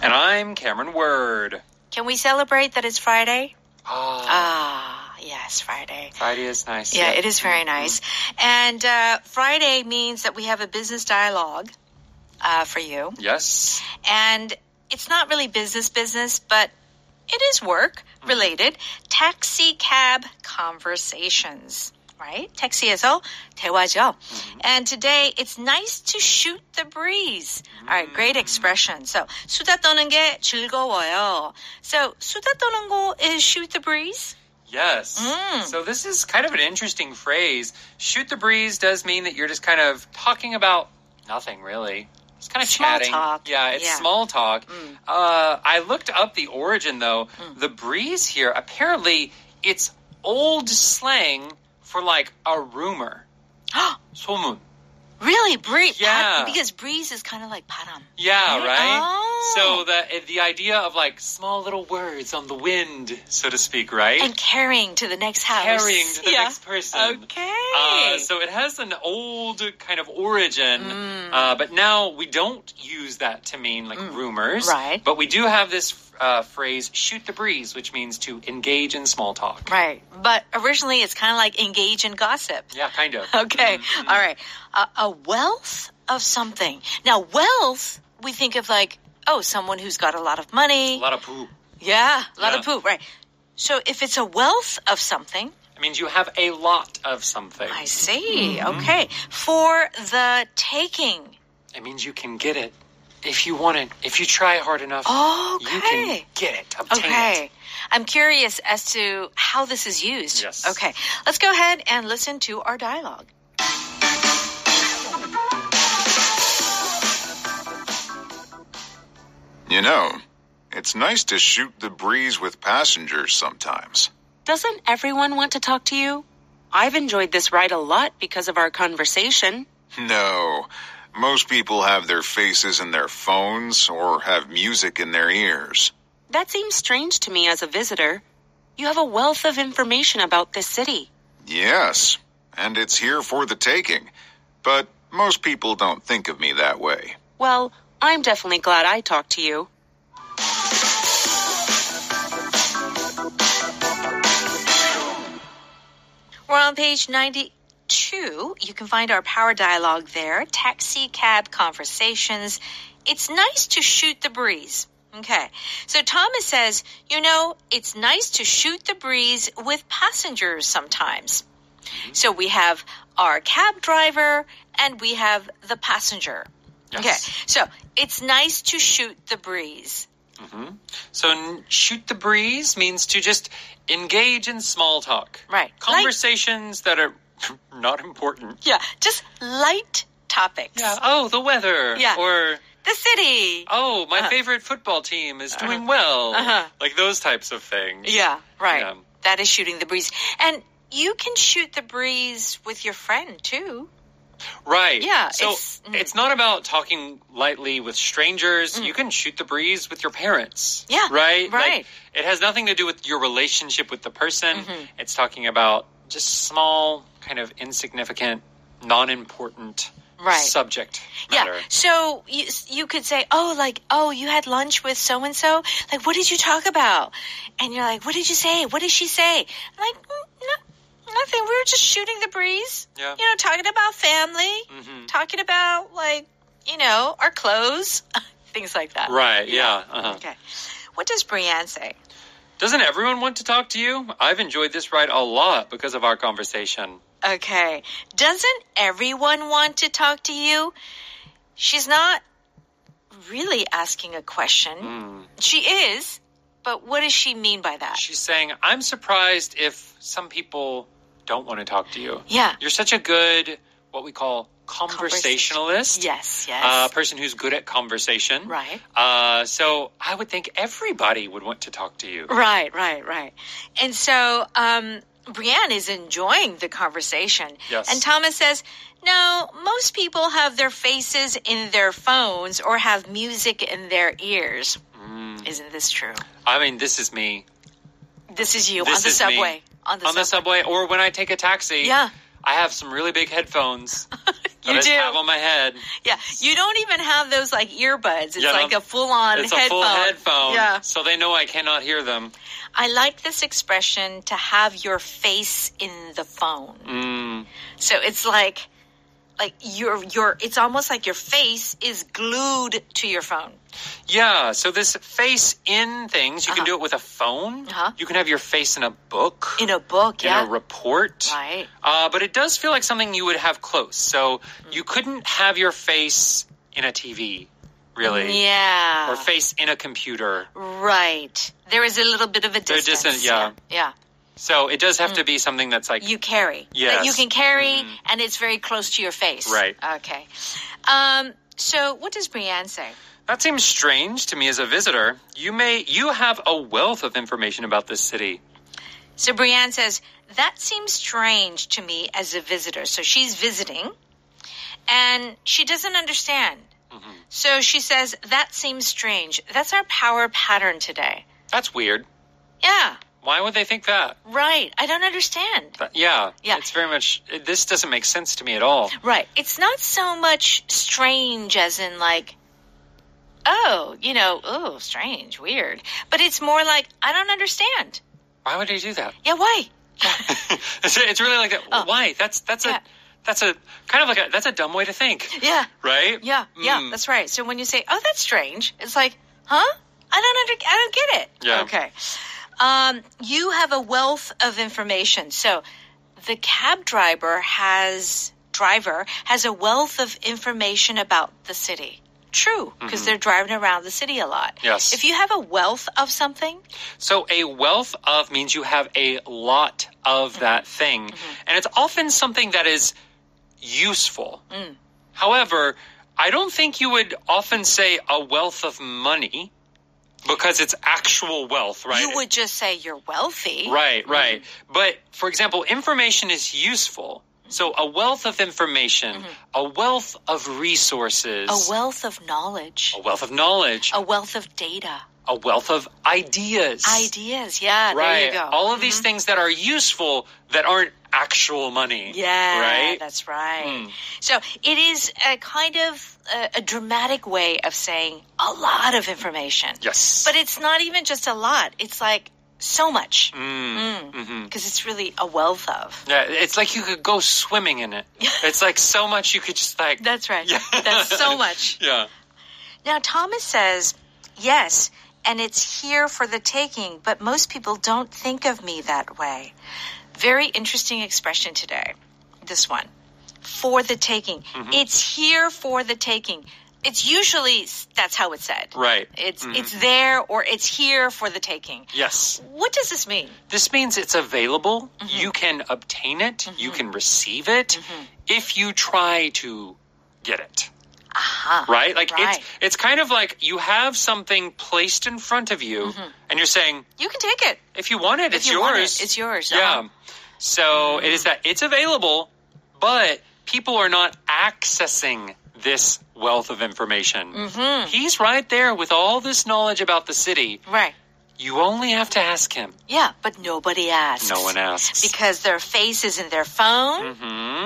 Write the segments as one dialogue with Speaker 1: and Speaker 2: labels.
Speaker 1: And I'm Cameron Word.
Speaker 2: Can we celebrate that it's Friday?
Speaker 1: Yes,
Speaker 2: Friday.
Speaker 1: Friday is nice.
Speaker 2: Yeah, it is very nice. And Friday means that we have a business dialogue for you.
Speaker 1: Yes.
Speaker 2: And it's not really business, but it is work-related. Taxi cab conversations. Right? 택시에서 대화죠. And today, it's nice to shoot the breeze. All right, great expression. So, 수다 떠는 게 즐거워요. So, 수다 떠는 거 is shoot the breeze?
Speaker 1: Yes. So this is kind of an interesting phrase. Shoot the breeze does mean that you're just kind of talking about nothing, really. It's kind of chatting.
Speaker 2: Small talk.
Speaker 1: Yeah, it's small talk. I looked up the origin, though. The breeze here, apparently, it's old slang for like a rumor. 소문.
Speaker 2: Really? Breeze?
Speaker 1: Yeah.
Speaker 2: Because breeze is kind of like 바람.
Speaker 1: Yeah, right?
Speaker 2: Oh.
Speaker 1: So the idea of like small little words on the wind, so to speak, right?
Speaker 2: And carrying to the next house.
Speaker 1: Carrying to the next person.
Speaker 2: Okay.
Speaker 1: So it has an old kind of origin, but now we don't use that to mean like rumors.
Speaker 2: Right.
Speaker 1: But we do have this phrase, shoot the breeze, which means to engage in small talk.
Speaker 2: Right. But originally it's kind of like engage in gossip.
Speaker 1: Yeah, kind of.
Speaker 2: Okay. All right. A wealth of something. Now, wealth, we think of like, someone who's got a lot of money.
Speaker 1: A lot of poo.
Speaker 2: Yeah, a lot of poo, right. So if it's a wealth of something.
Speaker 1: It means you have a lot of something.
Speaker 2: I see. Okay. For the taking.
Speaker 1: It means you can get it. If you want it, if you try hard enough,
Speaker 2: okay.
Speaker 1: You can get it, obtain it.
Speaker 2: I'm curious as to how this is used.
Speaker 1: Yes.
Speaker 2: Okay. Let's go ahead and listen to our dialogue.
Speaker 3: You know, it's nice to shoot the breeze with passengers sometimes.
Speaker 4: Doesn't everyone want to talk to you? I've enjoyed this ride a lot because of our conversation.
Speaker 3: No. Most people have their faces in their phones or have music in their ears.
Speaker 4: That seems strange to me as a visitor. You have a wealth of information about this city.
Speaker 3: Yes, and it's here for the taking. But most people don't think of me that way.
Speaker 4: Well, I'm definitely glad I talked to you.
Speaker 2: We're on page 92. You can find our power dialogue there. Taxi cab conversations. It's nice to shoot the breeze. Okay. So Thomas says, it's nice to shoot the breeze with passengers sometimes. So we have our cab driver and we have the passenger.
Speaker 1: Yes.
Speaker 2: Okay. So it's nice to shoot the breeze.
Speaker 1: So shoot the breeze means to just engage in small talk.
Speaker 2: Right.
Speaker 1: Conversations that are not important.
Speaker 2: Yeah. Just light topics.
Speaker 1: Yeah. The weather.
Speaker 2: Yeah.
Speaker 1: Or
Speaker 2: the city.
Speaker 1: My favorite football team is doing well. Like those types of things.
Speaker 2: Yeah. Right.
Speaker 1: Yeah.
Speaker 2: That is shooting the breeze. And you can shoot the breeze with your friend too.
Speaker 1: Right.
Speaker 2: Yeah.
Speaker 1: So it's not about talking lightly with strangers. You can shoot the breeze with your parents.
Speaker 2: Yeah.
Speaker 1: Right?
Speaker 2: Right.
Speaker 1: Like, it has nothing to do with your relationship with the person. It's talking about just small, kind of insignificant, non-important subject matter.
Speaker 2: Yeah. So you could say, you had lunch with so-and-so? Like, what did you talk about? And you're like, what did you say? What did she say? I'm like, nothing. We were just shooting the breeze.
Speaker 1: Yeah.
Speaker 2: Talking about family. Talking about, our clothes. Things like that.
Speaker 1: Right. Yeah.
Speaker 2: Okay. What does Brianne say?
Speaker 1: Doesn't everyone want to talk to you? I've enjoyed this ride a lot because of our conversation.
Speaker 2: Okay. Doesn't everyone want to talk to you? She's not really asking a question. She is, but what does she mean by that?
Speaker 1: She's saying, I'm surprised if some people don't want to talk to you.
Speaker 2: Yeah.
Speaker 1: You're such a good, what we call conversationalist.
Speaker 2: Yes.
Speaker 1: A person who's good at conversation.
Speaker 2: Right.
Speaker 1: So I would think everybody would want to talk to you.
Speaker 2: Right. And so, Brianne is enjoying the conversation.
Speaker 1: Yes.
Speaker 2: And Thomas says, no, most people have their faces in their phones or have music in their ears. Isn't this true?
Speaker 1: I mean, this is me.
Speaker 2: This is you
Speaker 1: This
Speaker 2: on the
Speaker 1: is
Speaker 2: subway.
Speaker 1: me. On the subway or when I take a taxi.
Speaker 2: Yeah.
Speaker 1: I have some really big headphones
Speaker 2: You
Speaker 1: that
Speaker 2: do.
Speaker 1: I have on my head.
Speaker 2: Yeah, you don't even have those like earbuds. It's
Speaker 1: Yeah,
Speaker 2: like a full-on
Speaker 1: It's
Speaker 2: headphone.
Speaker 1: a full headphone.
Speaker 2: Yeah.
Speaker 1: So they know I cannot hear them.
Speaker 2: I like this expression, to have your face in the phone. So it's like it's almost like your face is glued to your phone.
Speaker 1: Yeah, so this face in things, you can do it with a phone. You can have your face in a book.
Speaker 2: In a book,
Speaker 1: in a report.
Speaker 2: Right.
Speaker 1: But it does feel like something you would have close. So you couldn't have your face in a TV, really.
Speaker 2: Yeah.
Speaker 1: Or face in a computer.
Speaker 2: Right. There is a little bit of a distance. Yeah.
Speaker 1: So it does have to be something that's like...
Speaker 2: You carry.
Speaker 1: Yes.
Speaker 2: That you can carry, and it's very close to your face.
Speaker 1: Right.
Speaker 2: Okay. So what does Brianne say?
Speaker 1: That seems strange to me as a visitor. You have a wealth of information about this city.
Speaker 2: So Brianne says, that seems strange to me as a visitor. So she's visiting, and she doesn't understand. So she says, that seems strange. That's our power pattern today.
Speaker 1: That's weird.
Speaker 2: Yeah.
Speaker 1: Why would they think that?
Speaker 2: Right. I don't understand.
Speaker 1: Yeah. It's very much, this doesn't make sense to me at all.
Speaker 2: Right. It's not so much strange as in like, oh, strange, weird. But it's more like, I don't understand.
Speaker 1: Why would they do that?
Speaker 2: Yeah, why?
Speaker 1: It's really like that. Why? That's a kind of like that's a dumb way to think.
Speaker 2: Yeah.
Speaker 1: Right?
Speaker 2: Yeah, that's right. So when you say, oh, that's strange, it's like, huh? I don't get it.
Speaker 1: Yeah.
Speaker 2: Okay. You have a wealth of information. So the cab driver has a wealth of information about the city. True, because they're driving around the city a lot.
Speaker 1: Yes.
Speaker 2: If you have a wealth of something.
Speaker 1: So a wealth of means you have a lot of that thing. And it's often something that is useful. However, I don't think you would often say a wealth of money because it's actual wealth, right?
Speaker 2: You would just say you're wealthy.
Speaker 1: Right. But, for example, information is useful. So a wealth of information, a wealth of resources.
Speaker 2: A wealth of knowledge.
Speaker 1: A wealth of knowledge.
Speaker 2: A wealth of data.
Speaker 1: A wealth of ideas.
Speaker 2: Ideas, yeah,
Speaker 1: right.
Speaker 2: There you go.
Speaker 1: All of these things that are useful that aren't actual money.
Speaker 2: Yeah,
Speaker 1: right?
Speaker 2: That's right. So it is a kind of a dramatic way of saying a lot of information.
Speaker 1: Yes.
Speaker 2: But it's not even just a lot. It's like so much. Because it's really a wealth of.
Speaker 1: Yeah, it's like you could go swimming in it. It's like so much you could just like...
Speaker 2: That's right. Yeah. That's so much.
Speaker 1: Yeah.
Speaker 2: Now, Thomas says, yes, and it's here for the taking, but most people don't think of me that way. Very interesting expression today, this one. For the taking. It's here for the taking. It's usually, that's how it's said.
Speaker 1: Right.
Speaker 2: It's there or it's here for the taking.
Speaker 1: Yes.
Speaker 2: What does this mean?
Speaker 1: This means it's available. You can obtain it. You can receive it if you try to get it. Right? Like it's kind of like you have something placed in front of you and you're saying,
Speaker 2: you can take it.
Speaker 1: If you want it, it's yours.
Speaker 2: Want it, it's yours.
Speaker 1: Yeah. So it is that it's available, but people are not accessing this wealth of information. He's right there with all this knowledge about the city.
Speaker 2: Right.
Speaker 1: You only have to ask him.
Speaker 2: Yeah, but nobody asks.
Speaker 1: No one asks.
Speaker 2: Because their face is in their phone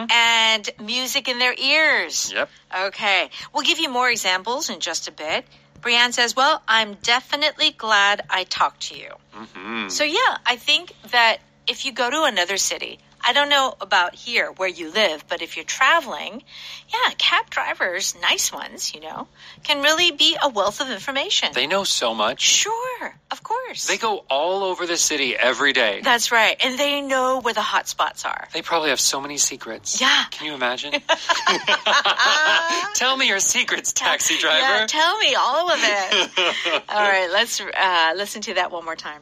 Speaker 2: and music in their ears.
Speaker 1: Yep.
Speaker 2: Okay. We'll give you more examples in just a bit. Brianne says, well, I'm definitely glad I talked to you. So, yeah, I think that if you go to another city, I don't know about here where you live, but if you're traveling, yeah, cab drivers, nice ones, can really be a wealth of information.
Speaker 1: They know so much.
Speaker 2: Sure, of course.
Speaker 1: They go all over the city every day.
Speaker 2: That's right. And they know where the hot spots are.
Speaker 1: They probably have so many secrets.
Speaker 2: Yeah.
Speaker 1: Can you imagine? Tell me your secrets, taxi driver.
Speaker 2: Yeah, tell me all of it. All right, let's listen to that one more time.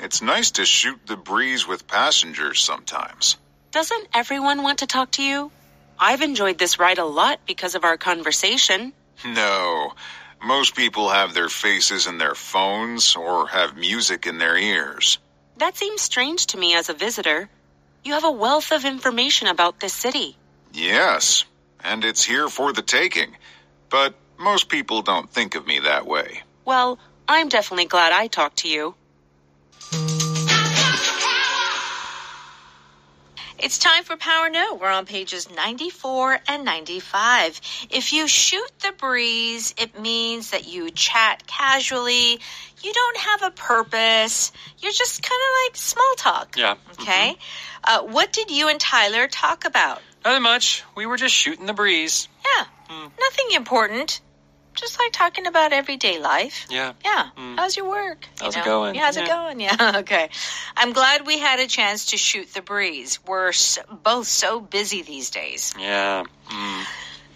Speaker 3: It's nice to shoot the breeze with passengers sometimes.
Speaker 4: Doesn't everyone want to talk to you? I've enjoyed this ride a lot because of our conversation.
Speaker 3: No. Most people have their faces in their phones or have music in their ears.
Speaker 4: That seems strange to me as a visitor. You have a wealth of information about this city.
Speaker 3: Yes, and it's here for the taking. But most people don't think of me that way.
Speaker 4: Well, I'm definitely glad I talked to you.
Speaker 2: It's time for Power Note. We're on pages 94 and 95. If you shoot the breeze, it means that you chat casually. You don't have a purpose. You're just kind of like small talk.
Speaker 1: Yeah.
Speaker 2: Okay. What did you and Tyler talk about?
Speaker 1: Nothing much. We were just shooting the breeze.
Speaker 2: Yeah. Nothing important. Just like talking about everyday life.
Speaker 1: Yeah.
Speaker 2: Yeah. How's your work?
Speaker 1: How's it going?
Speaker 2: Yeah, how's it going? Yeah. Okay. I'm glad we had a chance to shoot the breeze. We're both so busy these days.
Speaker 1: Yeah.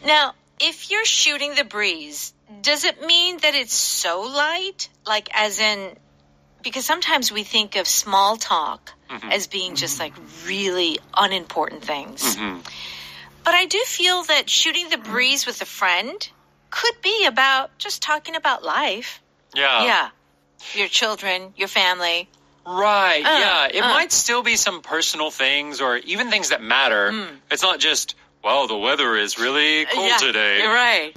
Speaker 2: Now, if you're shooting the breeze, does it mean that it's so light? Like as in, because sometimes we think of small talk as being just like really unimportant things. But I do feel that shooting the breeze with a friend could be about just talking about life.
Speaker 1: Yeah.
Speaker 2: Yeah. Your children, your family.
Speaker 1: Right. Yeah. It might still be some personal things or even things that matter. It's not just, well, the weather is really cold today.
Speaker 2: You're right.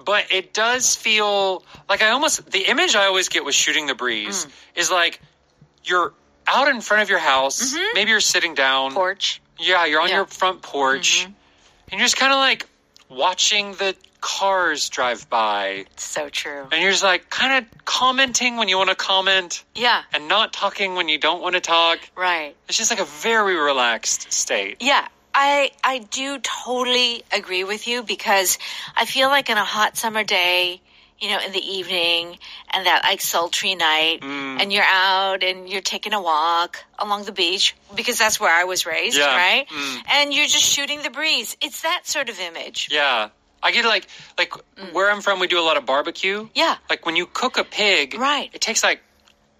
Speaker 1: But it does feel like the image I always get with shooting the breeze is like you're out in front of your house. Maybe you're sitting down.
Speaker 2: Porch.
Speaker 1: Yeah, you're on your front porch. And you're just kind of like watching the cars drive by.
Speaker 2: So true.
Speaker 1: And you're just like kind of commenting when you want to comment.
Speaker 2: Yeah.
Speaker 1: And not talking when you don't want to talk.
Speaker 2: Right.
Speaker 1: It's just like a very relaxed state.
Speaker 2: Yeah. I do totally agree with you because I feel like on a hot summer day, you know, in the evening and that like sultry night and you're out and you're taking a walk along the beach because that's where I was raised, right? And you're just shooting the breeze. It's that sort of image.
Speaker 1: Yeah. I get like where I'm from, we do a lot of barbecue.
Speaker 2: Yeah.
Speaker 1: Like when you cook a pig,
Speaker 2: right.
Speaker 1: It takes like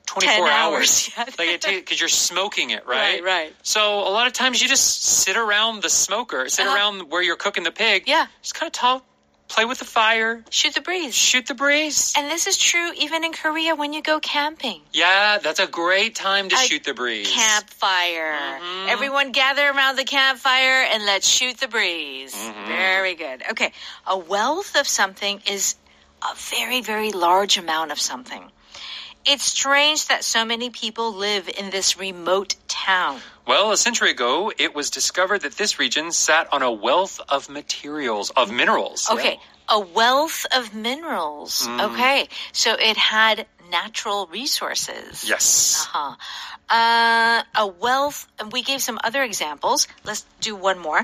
Speaker 1: 24
Speaker 2: 10
Speaker 1: hours.
Speaker 2: Yeah.
Speaker 1: Like because you're smoking it, right?
Speaker 2: Right.
Speaker 1: So a lot of times you just sit around the smoker, sit around where you're cooking the pig.
Speaker 2: Yeah.
Speaker 1: Just kind of talk, play with the fire.
Speaker 2: Shoot the breeze.
Speaker 1: Shoot the breeze.
Speaker 2: And this is true even in Korea when you go camping.
Speaker 1: Yeah, that's a great time to shoot the breeze.
Speaker 2: Campfire. Everyone gather around the campfire and let's shoot the breeze. Very good. Okay. A wealth of something is a very, very large amount of something. It's strange that so many people live in this remote town.
Speaker 1: Well, a century ago, it was discovered that this region sat on a wealth of minerals.
Speaker 2: Okay, a wealth of minerals. Okay, so it had natural resources.
Speaker 1: Yes.
Speaker 2: A wealth, and we gave some other examples. Let's do one more.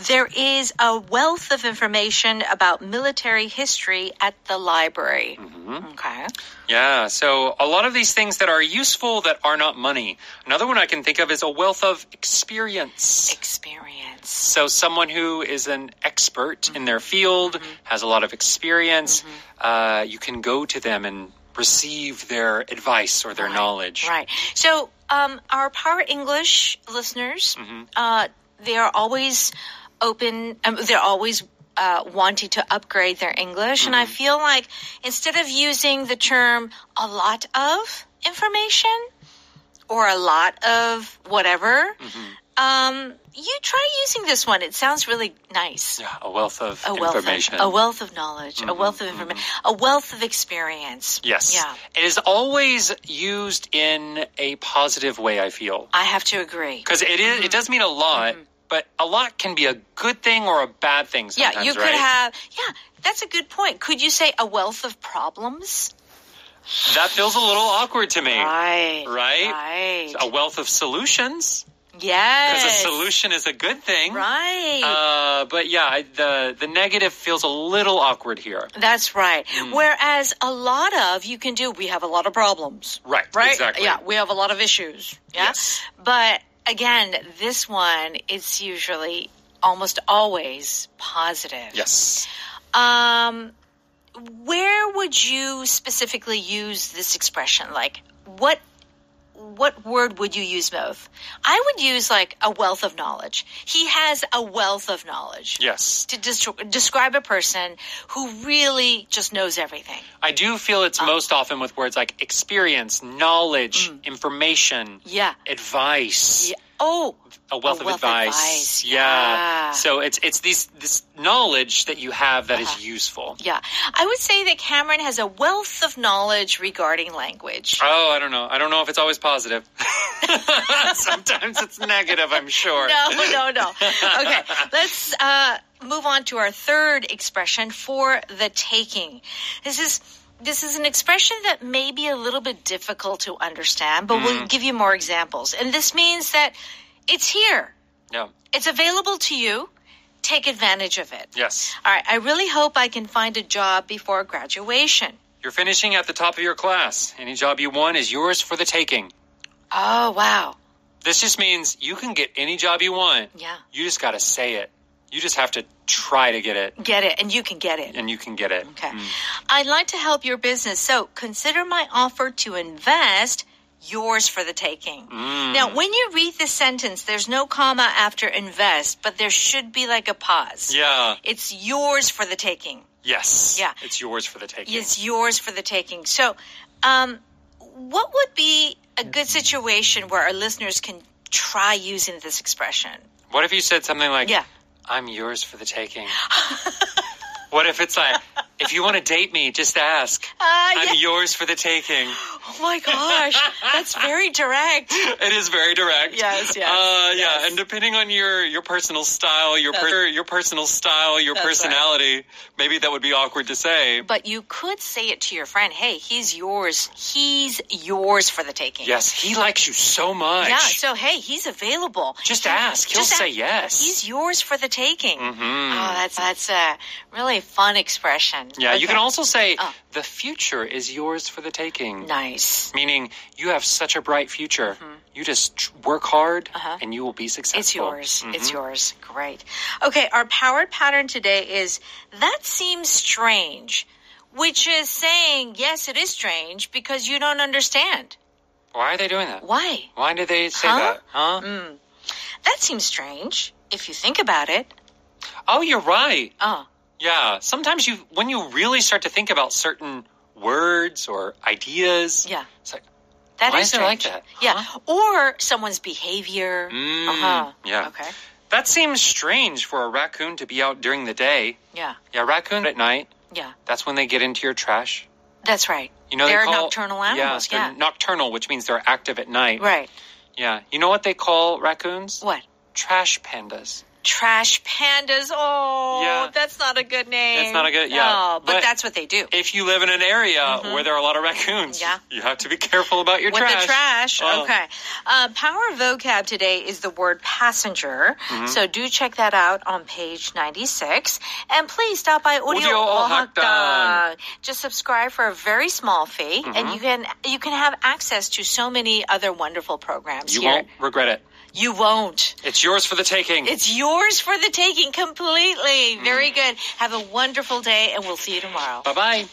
Speaker 2: There is a wealth of information about military history at the library. Okay.
Speaker 1: Yeah, so a lot of these things that are useful that are not money. Another one I can think of is a wealth of experience.
Speaker 2: Experience.
Speaker 1: So someone who is an expert in their field, has a lot of experience, you can go to them and receive their advice or their knowledge.
Speaker 2: Right. So our Power English listeners, they are always open. They're always wanting to upgrade their English. And I feel like instead of using the term a lot of information or a lot of whatever, you try using this one. It sounds really nice.
Speaker 1: Yeah, a wealth of information.
Speaker 2: A wealth of knowledge, a wealth of information, a wealth of experience.
Speaker 1: Yes.
Speaker 2: Yeah.
Speaker 1: It is always used in a positive way, I feel.
Speaker 2: I have to agree.
Speaker 1: Because it does mean a lot, but a lot can be a good thing or a bad thing sometimes,
Speaker 2: Yeah, you could have, that's a good point. Could you say a wealth of problems?
Speaker 1: That feels a little awkward to me.
Speaker 2: Right.
Speaker 1: Right? A wealth of solutions.
Speaker 2: Yes.
Speaker 1: Because a solution is a good thing.
Speaker 2: Right.
Speaker 1: But yeah, the negative feels a little awkward here.
Speaker 2: That's right. Whereas a lot of, you can do, we have a lot of problems.
Speaker 1: Right, exactly.
Speaker 2: Yeah, we have a lot of issues. Yeah?
Speaker 1: Yes.
Speaker 2: But again, this one, it's usually almost always positive.
Speaker 1: Yes.
Speaker 2: Where would you specifically use this expression? Like, what word would you use both? I would use like a wealth of knowledge. He has a wealth of knowledge.
Speaker 1: Yes.
Speaker 2: To describe a person who really just knows everything.
Speaker 1: I do feel it's most often with words like experience, knowledge, information, advice.
Speaker 2: Yeah. Oh,
Speaker 1: a wealth of advice. Yeah. So it's this knowledge that you have that is useful.
Speaker 2: Yeah. I would say that Cameron has a wealth of knowledge regarding language.
Speaker 1: Oh, I don't know. I don't know if it's always positive. Sometimes it's negative, I'm sure.
Speaker 2: No. Okay, let's move on to our third expression, for the taking. This is an expression that may be a little bit difficult to understand, but we'll give you more examples. And this means that it's here.
Speaker 1: Yeah.
Speaker 2: It's available to you. Take advantage of it.
Speaker 1: Yes.
Speaker 2: All right, I really hope I can find a job before graduation.
Speaker 1: You're finishing at the top of your class. Any job you want is yours for the taking.
Speaker 2: Oh, wow.
Speaker 1: This just means you can get any job you want.
Speaker 2: Yeah.
Speaker 1: You just got to say it. You just have to try to get it.
Speaker 2: Get it, and you can get it.
Speaker 1: And you can get it.
Speaker 2: Okay. I'd like to help your business, so consider my offer to invest yours for the taking. Now, when you read this sentence, there's no comma after invest, but there should be like a pause.
Speaker 1: Yeah.
Speaker 2: It's yours for the taking.
Speaker 1: Yes.
Speaker 2: Yeah.
Speaker 1: It's yours for the taking.
Speaker 2: It's yours for the taking. So, what would be a good situation where our listeners can try using this expression?
Speaker 1: What if you said something like,
Speaker 2: Yeah.
Speaker 1: I'm yours for the taking? What if it's like, if you want to date me, just ask. I'm yours for the taking.
Speaker 2: Oh my gosh, that's very direct.
Speaker 1: It is very direct.
Speaker 2: Yes.
Speaker 1: Yeah, and depending on your personal style, your personality, maybe that would be awkward to say.
Speaker 2: But you could say it to your friend. Hey, he's yours. He's yours for the taking.
Speaker 1: Yes, he likes you so much.
Speaker 2: Yeah, so hey, he's available.
Speaker 1: Just ask. He'll say yes.
Speaker 2: He's yours for the taking. Oh, that's a really fun expression.
Speaker 1: Yeah,
Speaker 2: okay.
Speaker 1: You can also say, the future is yours for the taking.
Speaker 2: Nice.
Speaker 1: Meaning, you have such a bright future. You just work hard, and you will be successful.
Speaker 2: It's yours. It's yours. Great. Okay, our powered pattern today is, that seems strange, which is saying, yes, it is strange, because you don't understand.
Speaker 1: Why are they doing that?
Speaker 2: Why?
Speaker 1: Why did they say that?
Speaker 2: That seems strange, if you think about it.
Speaker 1: Oh, you're right.
Speaker 2: Oh.
Speaker 1: Yeah, sometimes when you really start to think about certain words or ideas, it's like,
Speaker 2: that
Speaker 1: why
Speaker 2: is
Speaker 1: is it
Speaker 2: strange.
Speaker 1: like that?
Speaker 2: Yeah, or someone's behavior.
Speaker 1: Yeah.
Speaker 2: Okay.
Speaker 1: That seems strange for a raccoon to be out during the day.
Speaker 2: Yeah.
Speaker 1: Yeah, raccoon at night.
Speaker 2: Yeah.
Speaker 1: That's when they get into your trash.
Speaker 2: That's right.
Speaker 1: You know,
Speaker 2: they're nocturnal animals.
Speaker 1: Yeah, they're nocturnal, which means they're active at night.
Speaker 2: Right.
Speaker 1: Yeah. You know what they call raccoons?
Speaker 2: What?
Speaker 1: Trash pandas.
Speaker 2: Trash pandas. Oh,
Speaker 1: yeah.
Speaker 2: That's not a good name.
Speaker 1: It's not a good,
Speaker 2: Oh, but that's what they do.
Speaker 1: If you live in an area where there are a lot of raccoons, you have to be careful about your trash.
Speaker 2: With the trash, okay. Power vocab today is the word passenger. So do check that out on page 96. And please stop by Audio Ohakdan. Just subscribe for a very small fee, and you can have access to so many other wonderful programs
Speaker 1: You
Speaker 2: here.
Speaker 1: won't regret it.
Speaker 2: You won't.
Speaker 1: It's yours for the taking.
Speaker 2: It's yours for the taking completely. Very good. Have a wonderful day, and we'll see you tomorrow.
Speaker 1: Bye-bye.